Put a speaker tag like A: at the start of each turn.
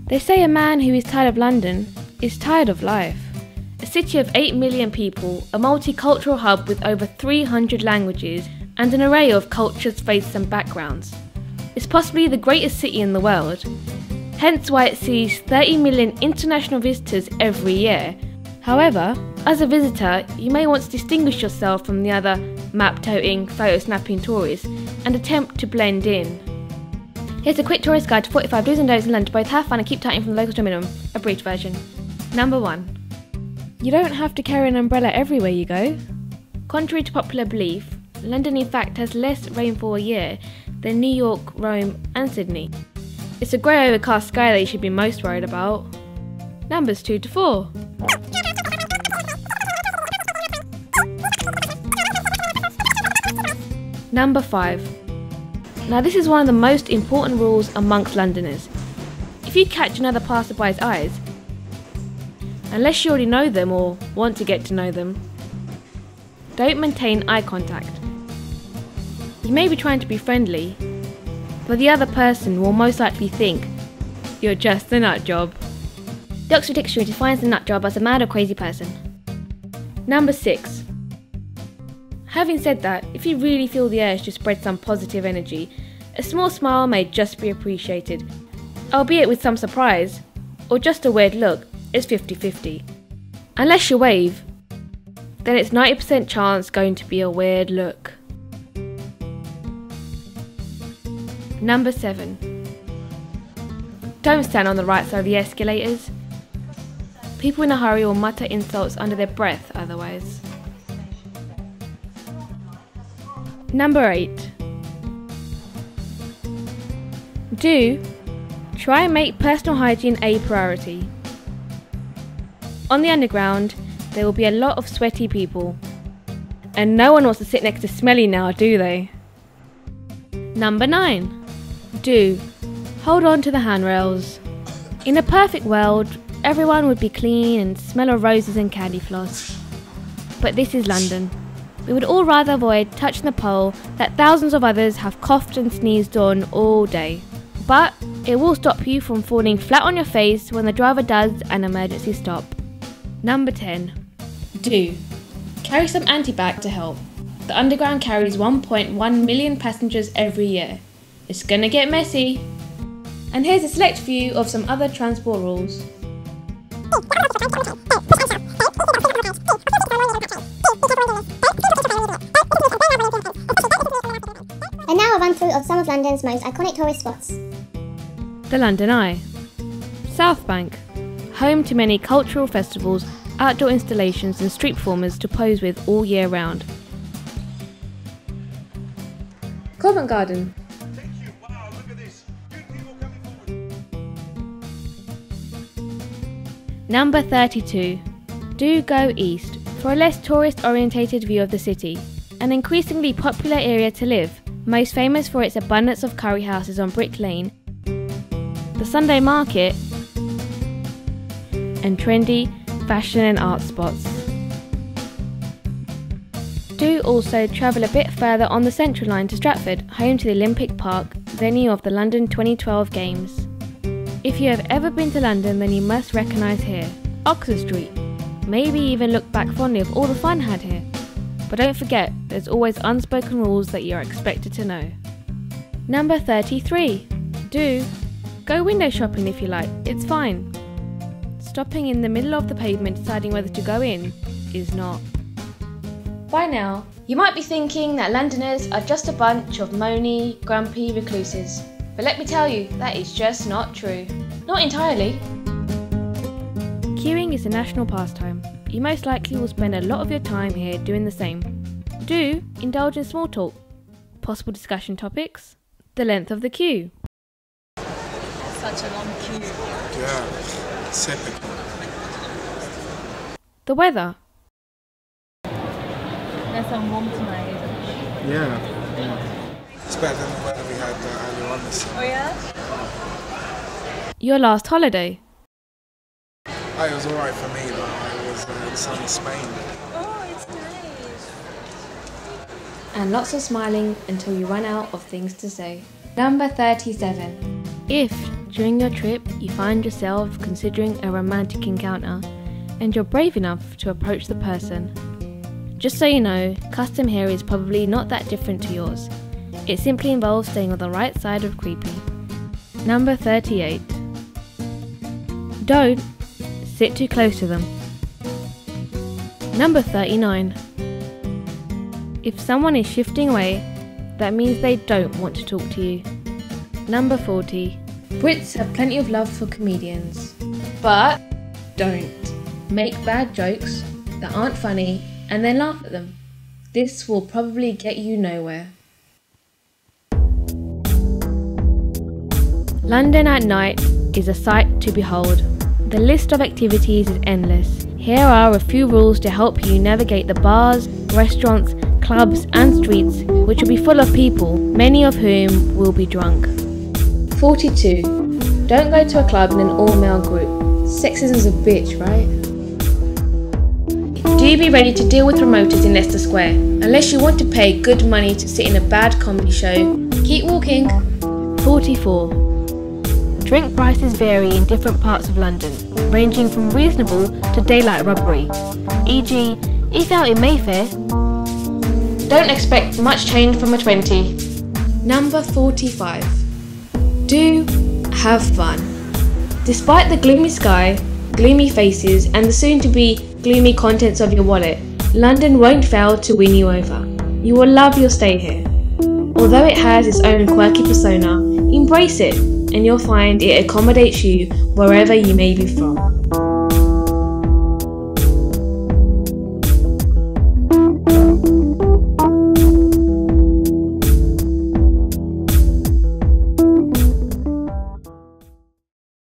A: They say a man who is tired of London is tired of life. A city of 8 million people, a multicultural hub with over 300 languages and an array of cultures, faiths and backgrounds. It's possibly the greatest city in the world, hence why it sees 30 million international visitors every year. However, as a visitor, you may want to distinguish yourself from the other map-toting, photo-snapping tourists and attempt to blend in. Here's a quick tourist guide to 45 do's and don'ts in London to both have fun and keep tightening from the locals to a minimum, a brief version. Number 1. You don't have to carry an umbrella everywhere you go. Contrary to popular belief, London in fact has less rainfall a year than New York, Rome and Sydney. It's a grey overcast sky that you should be most worried about. Numbers 2 to 4. Number 5. Now this is one of the most important rules amongst Londoners. If you catch another passerby's eyes, unless you already know them or want to get to know them, don't maintain eye contact. You may be trying to be friendly, but the other person will most likely think you're just a nut job. The Oxford Dictionary defines a nut job as a mad or crazy person. Number 6. Having said that, if you really feel the urge to spread some positive energy, a small smile may just be appreciated, albeit with some surprise, or just a weird look is 50-50. Unless you wave, then it's 90% chance going to be a weird look. Number 7. Don't stand on the right side of the escalators. People in a hurry will mutter insults under their breath otherwise. Number 8. Do try and make personal hygiene a priority. On the Underground, there will be a lot of sweaty people, and no one wants to sit next to smelly now, do they? Number 9. Do hold on to the handrails. In a perfect world, everyone would be clean and smell of roses and candy floss. But this is London. We would all rather avoid touching the pole that thousands of others have coughed and sneezed on all day. But it will stop you from falling flat on your face when the driver does an emergency stop. Number 10. Do carry some anti-bac to help. The Underground carries 1.1 million passengers every year. It's gonna get messy. And here's a select few of some other transport rules.
B: And now a run through of some of London's most iconic tourist spots.
A: The London Eye. South Bank, home to many cultural festivals, outdoor installations and street performers to pose with all year round. Covent Garden. Number 32. Do go east for a less tourist-orientated view of the city. An increasingly popular area to live, most famous for its abundance of curry houses on Brick Lane, the Sunday market, and trendy fashion and art spots. Do also travel a bit further on the Central Line to Stratford, home to the Olympic Park, venue of the London 2012 Games. If you have ever been to London, then you must recognise here, Oxford Street. Maybe even look back fondly of all the fun had here. But don't forget, there's always unspoken rules that you are expected to know. Number 33. Do go window shopping if you like, it's fine. Stopping in the middle of the pavement deciding whether to go in is not. By now, you might be thinking that Londoners are just a bunch of moany, grumpy recluses. But let me tell you, that is just not true. Not entirely. Queuing is a national pastime. You most likely will spend a lot of your time here doing the same. Do indulge in small talk. Possible discussion topics. The length of the queue.
C: Such a long queue.
D: Yeah, it's epic.
A: The weather.
C: Nice and warm tonight, isn't it?
D: Yeah. It's better than the weather we had earlier on this summer.
C: Oh yeah?
A: Your last holiday.
D: Oh, it was alright for me, though. It was in sunny Spain.
C: Oh, it's nice.
A: And lots of smiling until you run out of things to say. Number 37. If, During your trip, you find yourself considering a romantic encounter, and you're brave enough to approach the person. Just so you know, custom here is probably not that different to yours. It simply involves staying on the right side of creepy. Number 38. Don't sit too close to them. Number 39. If someone is shifting away, that means they don't want to talk to you. Number 40. Brits have plenty of love for comedians, but don't make bad jokes that aren't funny and then laugh at them. This will probably get you nowhere. London at night is a sight to behold. The list of activities is endless. Here are a few rules to help you navigate the bars, restaurants, clubs and streets, which will be full of people, many of whom will be drunk. 42. Don't go to a club in an all-male group. Sexism's a bitch, right? Do be ready to deal with promoters in Leicester Square. Unless you want to pay good money to sit in a bad comedy show, keep walking. 44. Drink prices vary in different parts of London, ranging from reasonable to daylight robbery. E.g., if out in Mayfair, don't expect much change from a 20. Number 45. Do have fun. Despite the gloomy sky, gloomy faces and the soon-to-be gloomy contents of your wallet, London won't fail to win you over. You will love your stay here. Although it has its own quirky persona, embrace it and you'll find it accommodates you wherever you may be from.